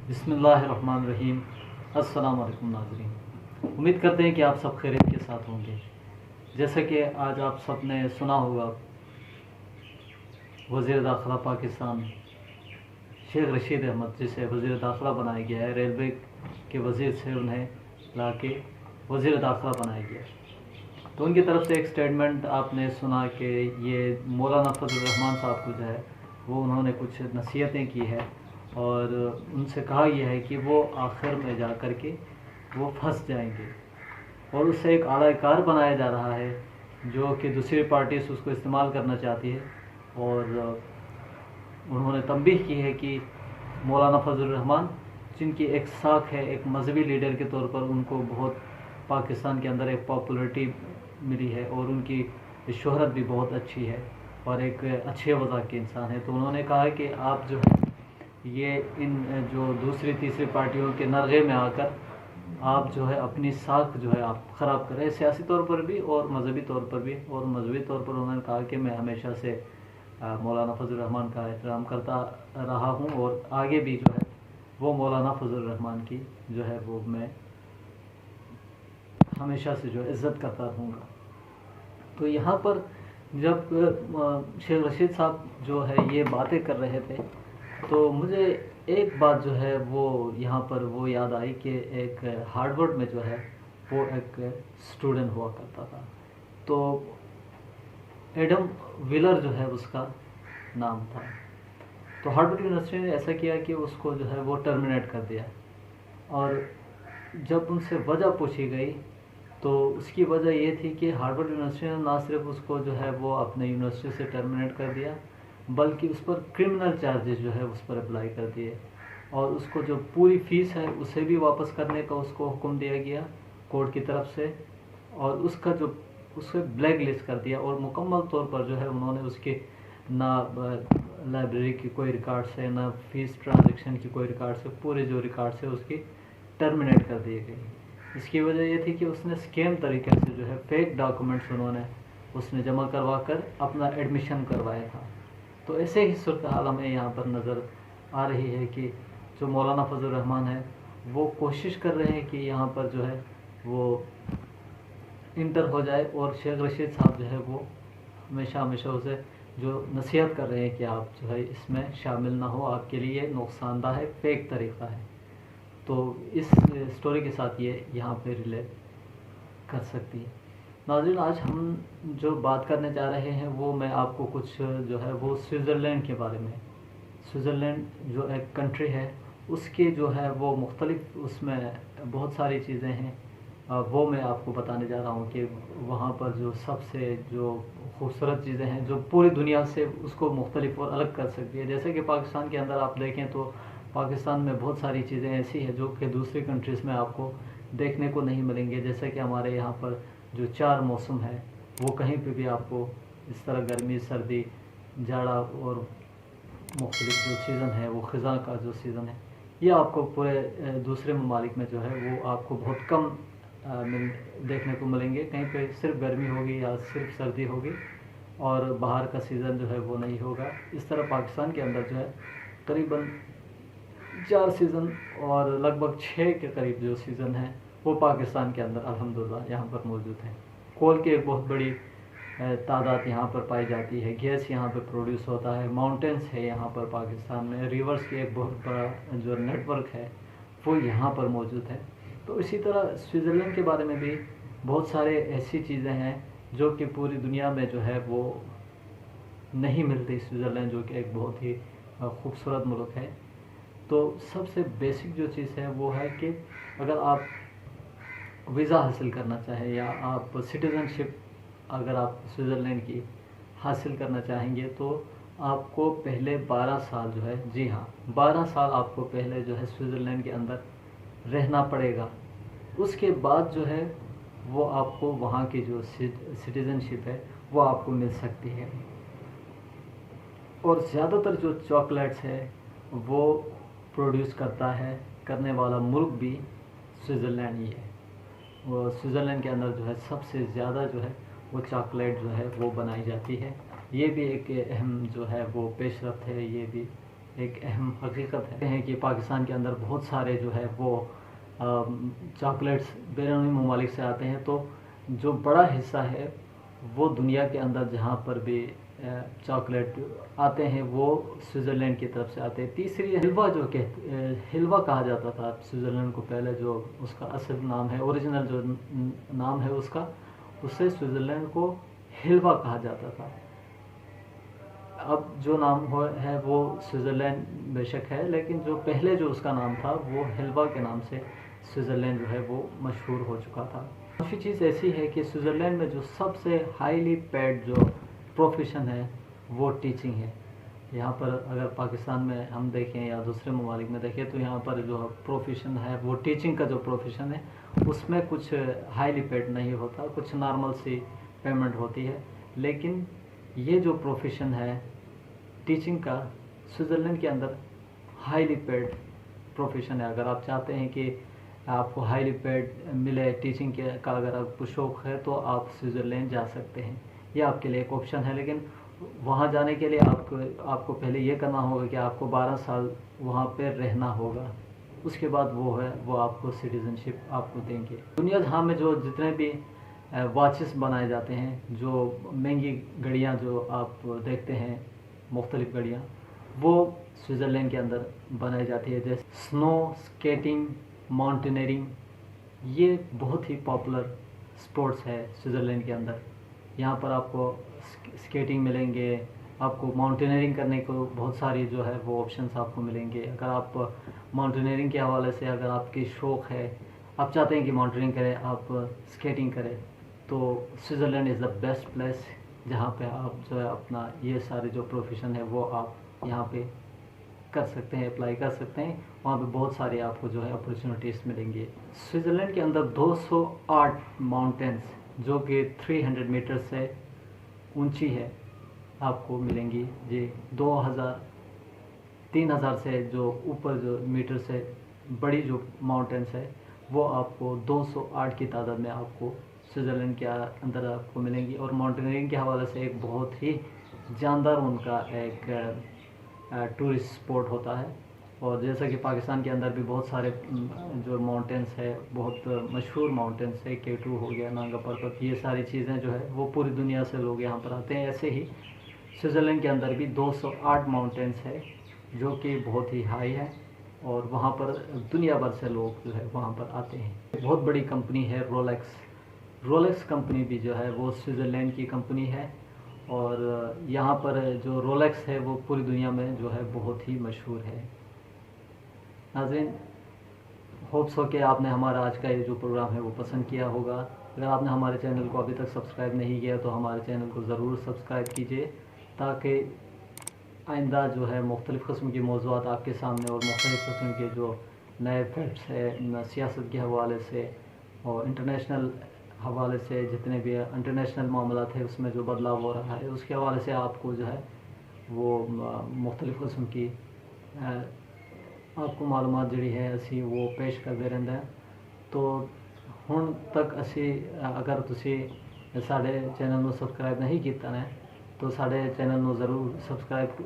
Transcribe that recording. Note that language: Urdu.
بسم اللہ الرحمن الرحیم۔ السلام علیکم ناظرین، امید کرتے ہیں کہ آپ سب خیریت کے ساتھ ہوں گے۔ جیسا کہ آج آپ سب نے سنا ہوگا، وزیر داخلہ پاکستان شیخ رشید احمد، جسے وزیر داخلہ بنایا گیا ہے، ریلوے کے وزیر سے انہیں لا کے وزیر داخلہ بنایا گیا ہے، تو ان کی طرف سے ایک سٹیٹمنٹ آپ نے سنا کہ یہ مولانا فضل الرحمان صاحب کو جو ہے وہ انہوں نے کچھ نصیحتیں کی ہے، اور ان سے کہا یہ ہے کہ وہ آخر میں جا کر کے وہ پھنس جائیں گے، اور اس سے ایک اعلی کار بنایا جا رہا ہے جو کہ دوسری پارٹیز اس کو استعمال کرنا چاہتی ہے۔ اور انہوں نے تنبیہ کی ہے کہ مولانا فضل الرحمان، جن کی ایک ساکھ ہے ایک مذہبی لیڈر کے طور پر، ان کو بہت پاکستان کے اندر ایک پاپولرٹی ملی ہے اور ان کی شہرت بھی بہت اچھی ہے اور ایک اچھے وضع کے انسان ہے، تو انہوں نے کہا کہ آپ جو ہے یہ ان جو دوسری تیسری پارٹیوں کے نرغے میں آ کر آپ جو ہے اپنی ساکھ جو ہے آپ خراب کریں، سیاسی طور پر بھی اور مذہبی طور پر بھی۔ اور مذہبی طور پر انہوں نے کہا کہ میں ہمیشہ سے مولانا فضل الرحمان کا احترام کرتا رہا ہوں، اور آگے بھی جو ہے وہ مولانا فضل الرحمان کی جو ہے وہ میں ہمیشہ سے جو عزت کرتا رہوں گا۔ تو یہاں پر جب شیخ رشید صاحب جو ہے یہ باتیں کر رہے تھے، تو مجھے ایک بات جو ہے وہ یہاں پر وہ یاد آئی کہ ایک ہارڈورڈ میں جو ہے وہ ایک اسٹوڈنٹ ہوا کرتا تھا، تو ایڈم ویلر جو ہے اس کا نام تھا، تو ہارڈورڈ یونیورسٹی نے ایسا کیا کہ اس کو جو ہے وہ ٹرمینیٹ کر دیا، اور جب ان سے وجہ پوچھی گئی تو اس کی وجہ یہ تھی کہ ہارورڈ یونیورسٹی نے نہ صرف اس کو جو ہے وہ اپنے یونیورسٹی سے ٹرمینیٹ کر دیا، بلکہ اس پر کرمنل چارجز جو ہے اس پر اپلائی کر دیے، اور اس کو جو پوری فیس ہے اسے بھی واپس کرنے کا اس کو حکم دیا گیا کورٹ کی طرف سے، اور اس کا جو اسے بلیک لسٹ کر دیا، اور مکمل طور پر جو ہے انہوں نے اس کے نہ لائبریری کی کوئی ریکارڈس ہے، نہ فیس ٹرانزیکشن کی کوئی ریکارڈس ہے، پورے جو ریکارڈس ہے اس کی ٹرمینیٹ کر دیے گئے۔ اس کی وجہ یہ تھی کہ اس نے اسکیم طریقے سے جو ہے فیک ڈاکومنٹس انہوں نے اس نے جمع کروا کر اپنا ایڈمیشن کروایا تھا۔ تو ایسے ہی صورتحال ہمیں یہاں پر نظر آ رہی ہے کہ جو مولانا فضل الرحمان ہے وہ کوشش کر رہے ہیں کہ یہاں پر جو ہے وہ انٹر ہو جائے، اور شیخ رشید صاحب جو ہے وہ ہمیشہ اسے جو نصیحت کر رہے ہیں کہ آپ جو ہے اس میں شامل نہ ہو، آپ کے لیے نقصان دہ ہے، فیک طریقہ ہے۔ تو اس سٹوری کے ساتھ یہ یہاں پہ ریلیٹ کر سکتی ہے۔ ناظرین، آج ہم جو بات کرنے جا رہے ہیں وہ میں آپ کو کچھ جو ہے وہ سوئٹزرلینڈ کے بارے میں، سوئٹزرلینڈ جو ایک کنٹری ہے اس کے جو ہے وہ مختلف اس میں بہت ساری چیزیں ہیں، وہ میں آپ کو بتانے جا رہا ہوں کہ وہاں پر جو سب سے جو خوبصورت چیزیں ہیں جو پوری دنیا سے اس کو مختلف اور الگ کر سکتی ہے۔ جیسے کہ پاکستان کے اندر آپ دیکھیں تو پاکستان میں بہت ساری چیزیں ایسی ہیں جو کہ دوسری کنٹریز میں آپ کو دیکھنے کو نہیں ملیں گے، جیسے کہ ہمارے یہاں پر جو 4 موسم ہے وہ کہیں پہ بھی آپ کو اس طرح گرمی، سردی، جاڑا اور مختلف جو سیزن ہے وہ خزاں کا جو سیزن ہے، یہ آپ کو پورے دوسرے ممالک میں جو ہے وہ آپ کو بہت کم دیکھنے کو ملیں گے۔ کہیں پہ صرف گرمی ہوگی یا صرف سردی ہوگی، اور باہر کا سیزن جو ہے وہ نہیں ہوگا۔ اس طرح پاکستان کے اندر جو ہے قریباً 4 سیزن اور لگ بھگ 6 کے قریب جو سیزن ہیں وہ پاکستان کے اندر الحمدللہ یہاں پر موجود ہیں۔ کول کی ایک بہت بڑی تعداد یہاں پر پائی جاتی ہے، گیس یہاں پہ پروڈیوس ہوتا ہے، ماؤنٹینس ہے یہاں پر پاکستان میں، ریورز کی ایک بہت بڑا جو نیٹ ورک ہے وہ یہاں پر موجود ہے۔ تو اسی طرح سوئٹزرلینڈ کے بارے میں بھی بہت سارے ایسی چیزیں ہیں جو کہ پوری دنیا میں جو ہے وہ نہیں ملتی۔ سوئٹزرلینڈ جو کہ ایک بہت ہی خوبصورت ملک ہے۔ تو سب سے بیسک جو چیز ہے وہ ہے کہ اگر آپ ویزا حاصل کرنا چاہیں یا آپ سٹیزن شپ اگر آپ سوئٹزرلینڈ کی حاصل کرنا چاہیں گے، تو آپ کو پہلے 12 سال جو ہے، جی ہاں 12 سال آپ کو پہلے جو ہے سوئٹزرلینڈ کے اندر رہنا پڑے گا۔ اس کے بعد جو ہے وہ آپ کو وہاں کی جو سٹیزن شپ ہے وہ آپ کو مل سکتی ہے۔ اور زیادہ تر جو چاکلیٹس ہے وہ پروڈیوس کرنے والا ملک بھی سوئٹزرلینڈ ہی ہے۔ وہ سوئٹزرلینڈ کے اندر جو ہے سب سے زیادہ جو ہے وہ چاکلیٹ جو ہے وہ بنائی جاتی ہے۔ یہ بھی ایک اہم جو ہے وہ پیش رفت ہے یہ بھی ایک اہم حقیقت ہے کہ پاکستان کے اندر بہت سارے جو ہے وہ چاکلیٹس بیرونی ممالک سے آتے ہیں، تو جو بڑا حصہ ہے وہ دنیا کے اندر جہاں پر بھی چاکلیٹ آتے ہیں وہ سوئٹزرلینڈ کی طرف سے آتے ہیں۔ تیسری حلوہ جو کہ حلوہ کہا جاتا تھا سوئٹزرلینڈ کو پہلے، جو اس کا اصل نام ہے، اوریجنل جو نام ہے اس کا، اسے سوئٹزرلینڈ کو حلوہ کہا جاتا تھا۔ اب جو نام ہے وہ سوئٹزرلینڈ بے شک ہے، لیکن جو پہلے جو اس کا نام تھا وہ حلوہ کے نام سے سوئٹزرلینڈ جو ہے وہ مشہور ہو چکا تھا۔ دوسری چیز ایسی ہے کہ سوئٹزرلینڈ میں جو سب سے ہائیلی پیڈ جو پروفیشن ہے وہ ٹیچنگ ہے۔ یہاں پر اگر پاکستان میں ہم دیکھیں یا دوسرے ممالک میں دیکھیں تو یہاں پر جو پروفیشن ہے وہ ٹیچنگ کا جو پروفیشن ہے اس میں کچھ ہائیلی پیڈ نہیں ہوتا، کچھ نارمل سی پیمنٹ ہوتی ہے، لیکن یہ جو پروفیشن ہے ٹیچنگ کا سوئٹزرلینڈ کے اندر ہائیلی پیڈ پروفیشن ہے۔ اگر آپ چاہتے ہیں کہ آپ کو ہائیلی پیڈ ملے ٹیچنگ کا، اگر آپ کو شوق ہے تو آپ سوئٹزرلینڈ جا سکتے ہیں، یہ آپ کے لیے ایک آپشن ہے۔ لیکن وہاں جانے کے لیے آپ کو پہلے یہ کرنا ہوگا کہ آپ کو 12 سال وہاں پہ رہنا ہوگا، اس کے بعد وہ آپ کو سٹیزن شپ آپ کو دیں گے۔ دنیا جہاں میں جو جتنے بھی واچز بنائے جاتے ہیں، جو مہنگی گھڑیاں جو آپ دیکھتے ہیں، مختلف گھڑیاں، وہ سوئٹزرلینڈ کے اندر بنائی جاتی ہے، جیسے سنو اسکیٹنگ، ماؤنٹینئرنگ، یہ بہت ہی پاپولر سپورٹس ہے سوئٹزرلینڈ کے اندر۔ یہاں پر آپ کو اسکیٹنگ ملیں گے، آپ کو ماؤنٹینئرنگ کرنے کو بہت ساری جو ہے وہ آپشنس آپ کو ملیں گے۔ اگر آپ ماؤنٹینئرنگ کے حوالے سے اگر آپ کی شوق ہے، آپ چاہتے ہیں کہ ماؤنٹینئرنگ کریں، آپ اسکیٹنگ کریں، تو Switzerland is the best place جہاں پہ آپ جو ہے اپنا یہ سارے جو پروفیشن ہے وہ آپ یہاں پہ کر سکتے ہیں، اپلائی کر سکتے ہیں۔ وہاں پہ بہت سارے آپ کو جو ہے اپرچونیٹیز ملیں گے۔ سوئٹزرلینڈ کے اندر 208 ماؤنٹینس جو کہ 300 میٹر سے اونچی ہے آپ کو ملیں گی۔ جی 3000 سے جو اوپر جو میٹر سے بڑی جو ماؤنٹینس ہے وہ آپ کو 208 کی تعداد میں آپ کو سوئٹزرلینڈ کے اندر آپ کو ملیں گی۔ اور ماؤنٹینئرنگ کے حوالے سے ایک بہت ہی جاندار ان کا ایک ٹورسٹ اسپاٹ ہوتا ہے۔ اور جیسا کہ پاکستان کے اندر بھی بہت سارے جو ماؤنٹینس ہے، بہت مشہور ماؤنٹینس ہے، K2 ہو گیا، نانگا پربت، یہ ساری چیزیں جو ہے وہ پوری دنیا سے لوگ یہاں پر آتے ہیں۔ ایسے ہی سوئٹزرلینڈ کے اندر بھی 208 ماؤنٹینس ہے جو کہ بہت ہی ہائی ہے، اور وہاں پر دنیا بھر سے لوگ جو ہے وہاں پر آتے ہیں۔ بہت بڑی کمپنی ہے رولیکس کمپنی بھی جو ہے وہ سوئٹزرلینڈ کی کمپنی ہے، اور یہاں پر جو رولیکس ہے وہ پوری دنیا میں جو ہے بہت ہی مشہور ہے۔ ناظرین، ہوپس ہو کہ آپ نے ہمارا آج کا یہ جو پروگرام ہے وہ پسند کیا ہوگا۔ اگر آپ نے ہمارے چینل کو ابھی تک سبسکرائب نہیں کیا تو ہمارے چینل کو ضرور سبسکرائب کیجیے، تاکہ آئندہ جو ہے مختلف قسم کے موضوعات آپ کے سامنے، اور مختلف قسم کے جو نئے فیکٹس ہے سیاست کے حوالے سے اور انٹرنیشنل حوالے سے، جتنے بھی انٹرنیشنل معاملات ہیں اس میں جو بدلاؤ ہو رہا ہے اس کے حوالے سے آپ کو جو ہے وہ مختلف قسم کی آپ کو معلومات جڑی ہے اسی وہ پیش کرتے رہتے ہیں۔ تو ہن تک اسی اگر تسی ساڈے چینل نو سبسکرائب نہیں کیتا ہے تو ساڈے چینل نو ضرور سبسکرائب